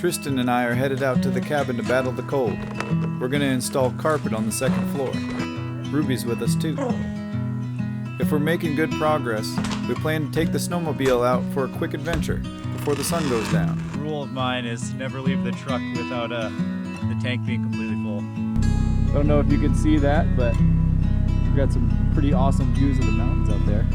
Tristan and I are headed out to the cabin to battle the cold. We're going to install carpet on the second floor. Ruby's with us too. If we're making good progress, we plan to take the snowmobile out for a quick adventure before the sun goes down. A rule of mine is to never leave the truck without the tank being completely full. Don't know if you can see that, but we've got some pretty awesome views of the mountains out there.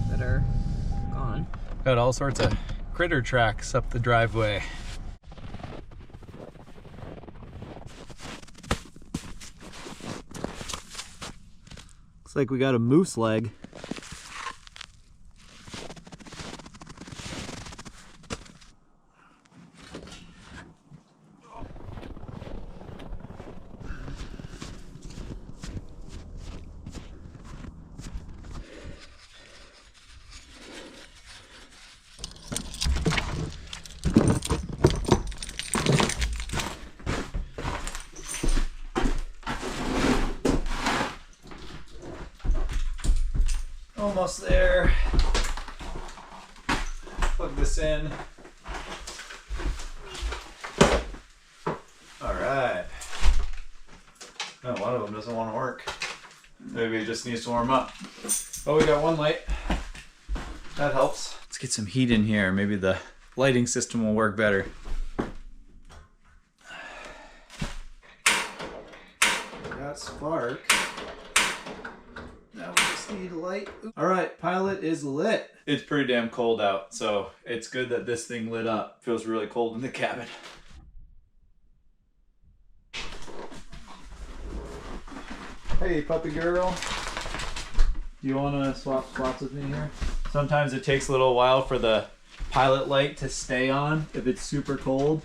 That are gone. Got all sorts of critter tracks up the driveway. Looks like we got a moose leg. Almost there. Plug this in. All right. No, one of them doesn't want to work. Maybe it just needs to warm up. Oh, we got one light. That helps. Let's get some heat in here. Maybe the lighting system will work better. Got spark. Now we just need a light. All right, pilot is lit. It's pretty damn cold out, so it's good that this thing lit up. Feels really cold in the cabin. Hey, puppy girl. Do you want to swap spots with me here? Sometimes it takes a little while for the pilot light to stay on if it's super cold.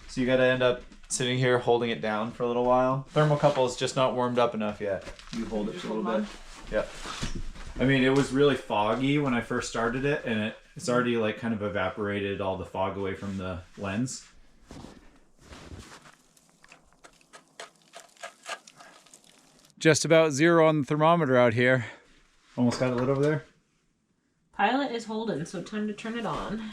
So you got to end up sitting here holding it down for a little while. Thermocouple is just not warmed up enough yet. You hold it for a little bit. Yep. I mean, it was really foggy when I first started it, and it's already like kind of evaporated all the fog away from the lens. Just about zero on the thermometer out here. Almost got it lit over there. Pilot is holding, so time to turn it on.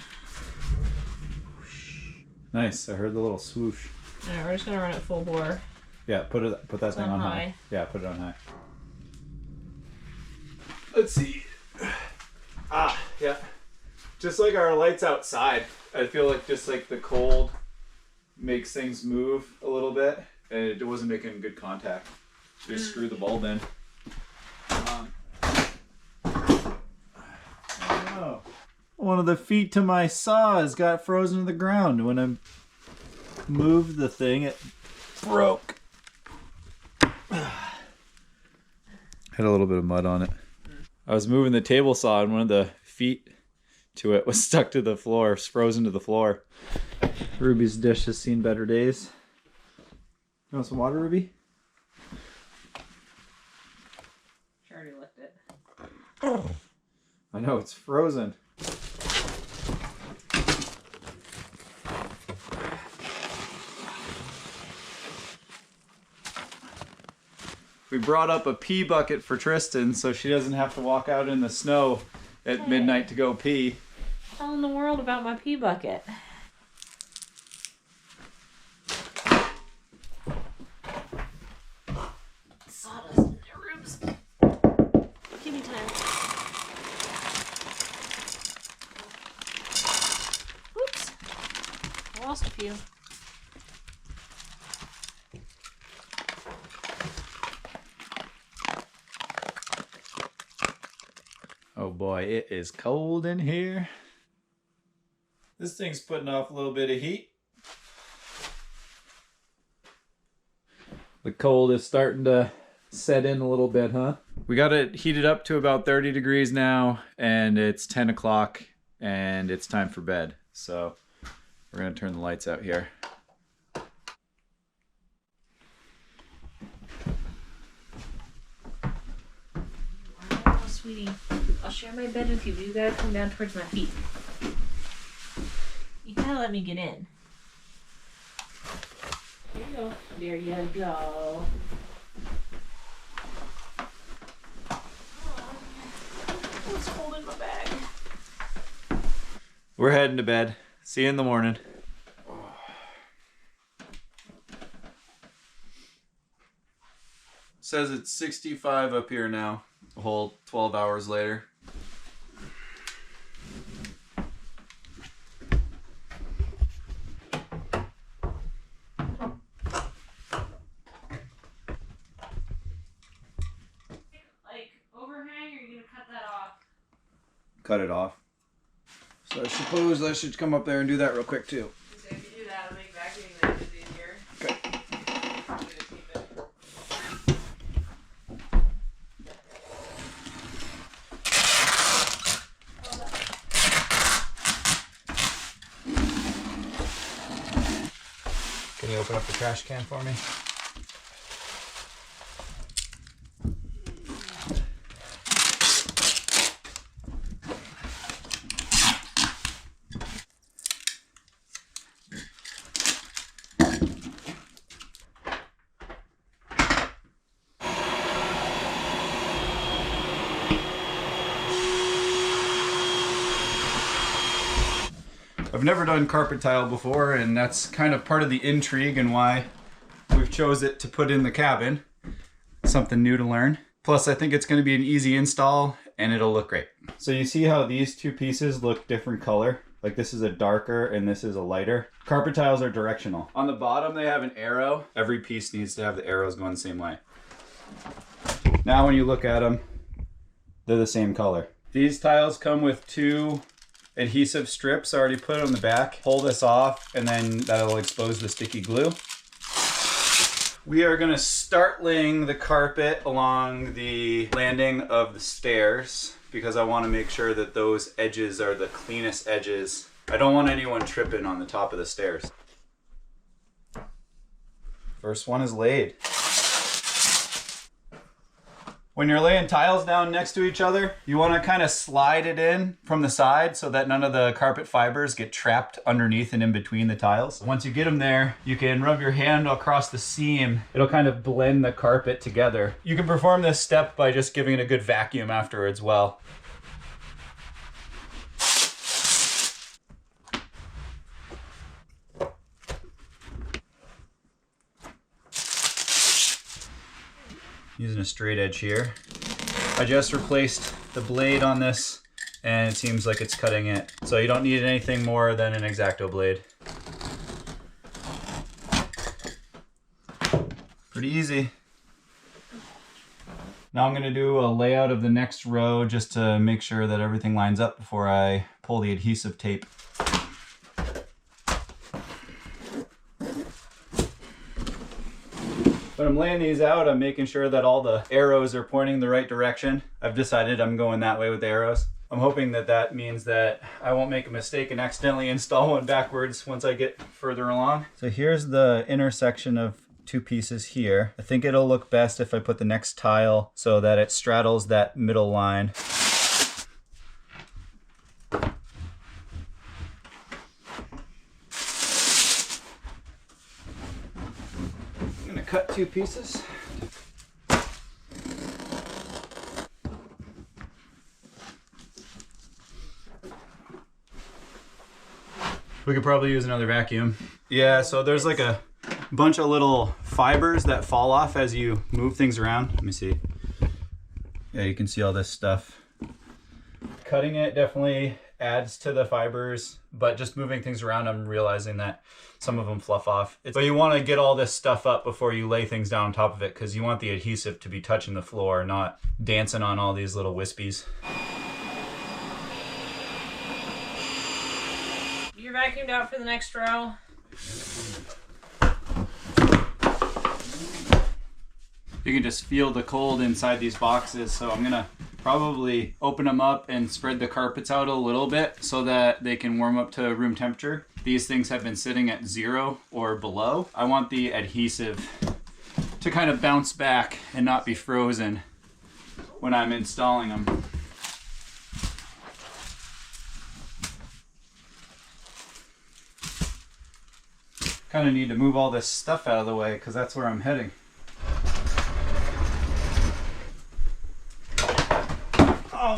Nice. I heard the little swoosh. Alright, we're just gonna run it full bore. Yeah, put that thing on high. Yeah, put it on high. Let's see. Ah, yeah. Just like our lights outside, I feel like just like the cold makes things move a little bit, and it wasn't making good contact. Just screw the bulb in. Oh. One of the feet to my saws got frozen to the ground. When I moved the thing, it broke. Had a little bit of mud on it. I was moving the table saw and one of the feet to it was stuck to the floor, frozen to the floor. Ruby's dish has seen better days. You want some water, Ruby? She already licked it. Oh. I know, it's frozen. We brought up a pee bucket for Tristan so she doesn't have to walk out in the snow at midnight to go pee. Tell in the world about my pee bucket. Sawdust in their ribs. Give me time. Oops. I lost a few. Oh boy, it is cold in here. This thing's putting off a little bit of heat. The cold is starting to set in a little bit, huh? We got it heated up to about 30 degrees now, and it's 10 o'clock, and it's time for bed. So we're gonna turn the lights out here. Sweetie, I'll share my bed with you, but you gotta come down towards my feet. You gotta let me get in. There you go. There you go. What's holding my bag? We're heading to bed. See you in the morning. Says it's 65 up here now, a whole 12 hours later. Like overhang, or are you gonna cut that off? Cut it off. So I suppose I should come up there and do that real quick too. So if you do that, it'll make vacuuming that much easier. Okay. I'm gonna keep it. Can you open up the trash can for me? I've never done carpet tile before, and that's kind of part of the intrigue and why we've chose it to put in the cabin. Something new to learn. Plus, I think it's going to be an easy install and it'll look great. So you see how these two pieces look different color? Like this is a darker and this is a lighter. Carpet tiles are directional. On the bottom, they have an arrow. Every piece needs to have the arrows going the same way. Now when you look at them, they're the same color. These tiles come with two adhesive strips already put on the back. Pull this off and then that'll expose the sticky glue. We are gonna start laying the carpet along the landing of the stairs because I wanna make sure that those edges are the cleanest edges. I don't want anyone tripping on the top of the stairs. First one is laid. When you're laying tiles down next to each other, you want to kind of slide it in from the side so that none of the carpet fibers get trapped underneath and in between the tiles. Once you get them there, you can rub your hand across the seam. It'll kind of blend the carpet together. You can perform this step by just giving it a good vacuum afterwards. Well, using a straight edge here. I just replaced the blade on this and it seems like it's cutting it. So you don't need anything more than an X-Acto blade. Pretty easy. Now I'm gonna do a layout of the next row just to make sure that everything lines up before I pull the adhesive tape. When I'm laying these out, I'm making sure that all the arrows are pointing the right direction. I've decided I'm going that way with the arrows. I'm hoping that that means that I won't make a mistake and accidentally install one backwards once I get further along. So here's the intersection of two pieces here. I think it'll look best if I put the next tile so that it straddles that middle line. Cut two pieces. We could probably use another vacuum. Yeah, so there's like a bunch of little fibers that fall off as you move things around. Let me see. Yeah, you can see all this stuff. Cutting it definitely adds to the fibers, but just moving things around, I'm realizing that some of them fluff off. But you want to get all this stuff up before you lay things down on top of it because you want the adhesive to be touching the floor, not dancing on all these little wispies. You're vacuumed out for the next row. You can just feel the cold inside these boxes, so I'm gonna probably open them up and spread the carpets out a little bit so that they can warm up to room temperature. These things have been sitting at 0 or below. I want the adhesive to kind of bounce back and not be frozen when I'm installing them. Kind of need to move all this stuff out of the way because that's where I'm heading. Oh.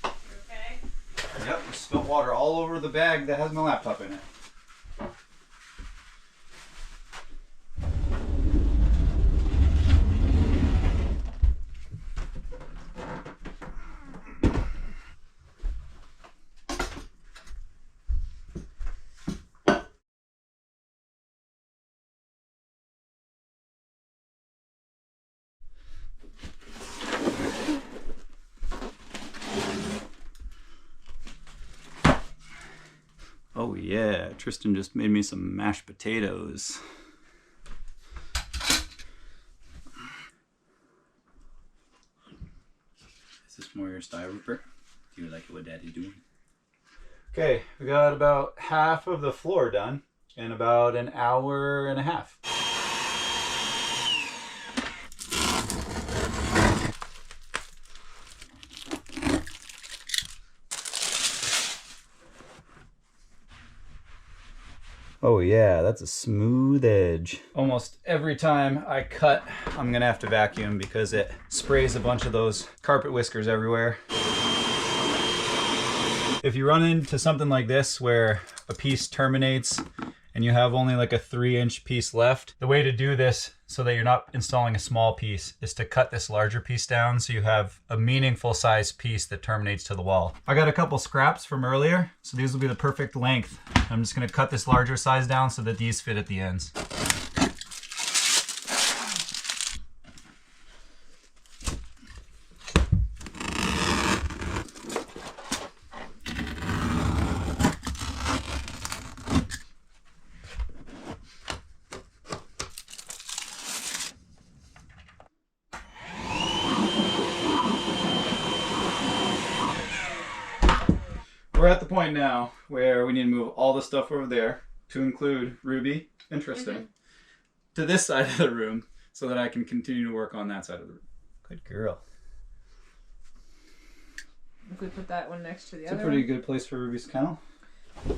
Okay. Yep, I spilled water all over the bag that has my laptop in it. Oh yeah, Tristan just made me some mashed potatoes. Is this more your style, Rupert? Do you like what Daddy's doing? Okay, we got about half of the floor done in about an hour and a half. Oh yeah, that's a smooth edge. Almost every time I cut, I'm gonna have to vacuum because it sprays a bunch of those carpet whiskers everywhere. If you run into something like this where a piece terminates and you have only like a 3-inch piece left, the way to do this so that you're not installing a small piece is to cut this larger piece down so you have a meaningful size piece that terminates to the wall. I got a couple scraps from earlier, so these will be the perfect length. I'm just gonna cut this larger size down so that these fit at the ends. We're at the point now where we need to move all the stuff over there, to include Ruby and Tristan, to this side of the room so that I can continue to work on that side of the room. Good girl. If we put that one next to the It's other a pretty one. good place for Ruby's kennel. No.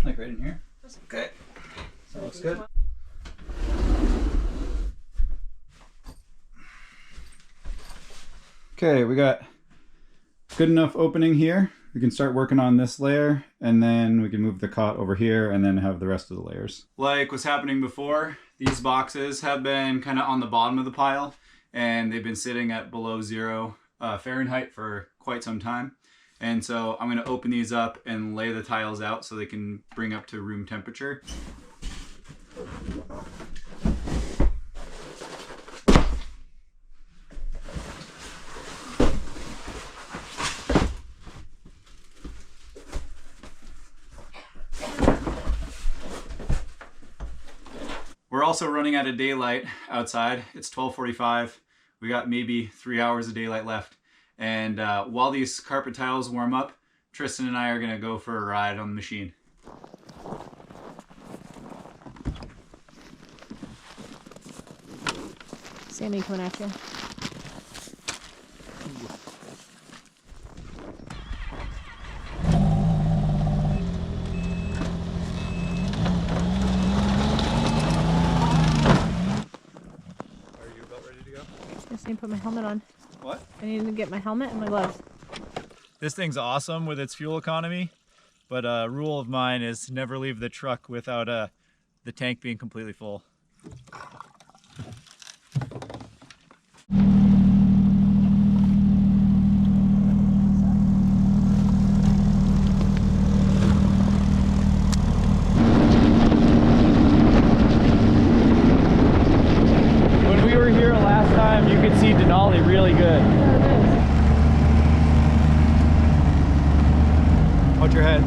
Like right in here? Okay. That looks good. Okay, we got good enough opening here. We can start working on this layer and then we can move the cot over here and then have the rest of the layers. Like was happening before, these boxes have been kind of on the bottom of the pile and they've been sitting at below 0 Fahrenheit for quite some time. And so I'm going to open these up and lay the tiles out so they can bring up to room temperature. We're also running out of daylight outside. It's 12:45. We got maybe 3 hours of daylight left. And while these carpet tiles warm up, Tristan and I are gonna go for a ride on the machine. Sandy coming at you. I need to put my helmet on. What? I need to get my helmet and my gloves. This thing's awesome with its fuel economy, but a rule of mine is never leave the truck without the tank being completely full. When we were here last time, you could see Denali really good. Watch your head.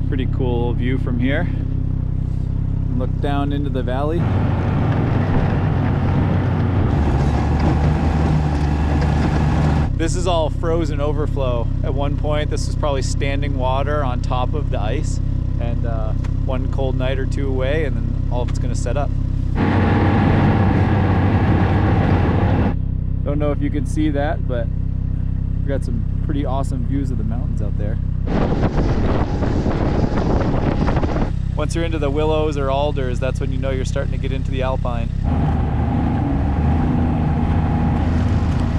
Pretty cool view from here. Look down into the valley. This is all frozen overflow. At one point, this was probably standing water on top of the ice, and one cold night or two away, and then all of it's gonna set up. Don't don't know if you can see that, but we've got some pretty awesome views of the mountains out there. Once you're into the willows or alders, that's when you know you're starting to get into the alpine.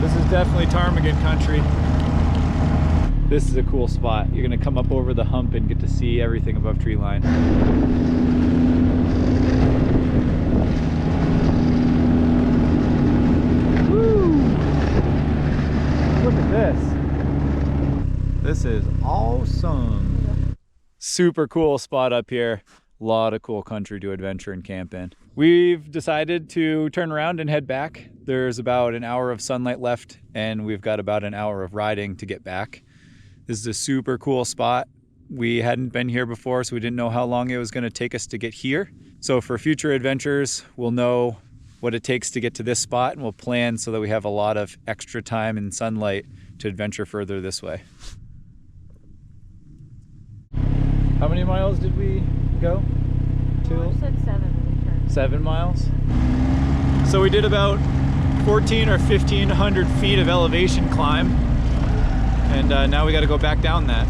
This is definitely ptarmigan country. This is a cool spot. You're gonna come up over the hump and get to see everything above tree line. Woo! Look at this. This is awesome. Super cool spot up here. A lot of cool country to adventure and camp in. We've decided to turn around and head back. There's about an hour of sunlight left, and we've got about an hour of riding to get back. This is a super cool spot. We hadn't been here before, so we didn't know how long it was going to take us to get here. So for future adventures, we'll know what it takes to get to this spot, and we'll plan so that we have a lot of extra time and sunlight to adventure further this way. How many miles did we go? Well, I said 7. 7 miles. So we did about 14 or 1500 feet of elevation climb, and now we got to go back down that.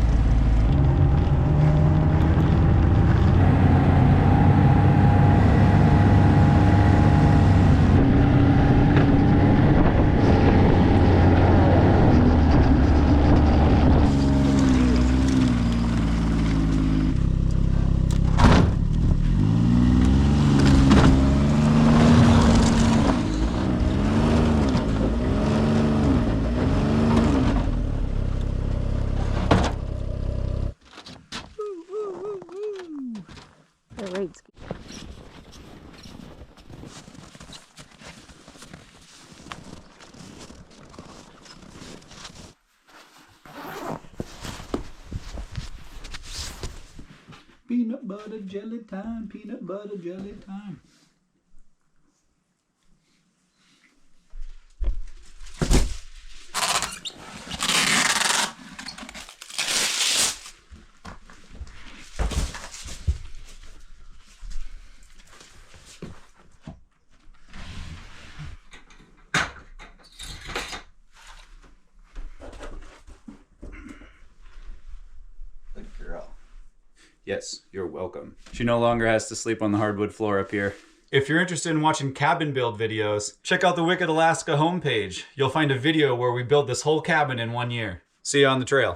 Peanut butter jelly time, peanut butter jelly time. Yes, you're welcome. She no longer has to sleep on the hardwood floor up here. If you're interested in watching cabin build videos, check out the Wicked Alaska homepage. You'll find a video where we built this whole cabin in 1 year. See you on the trail.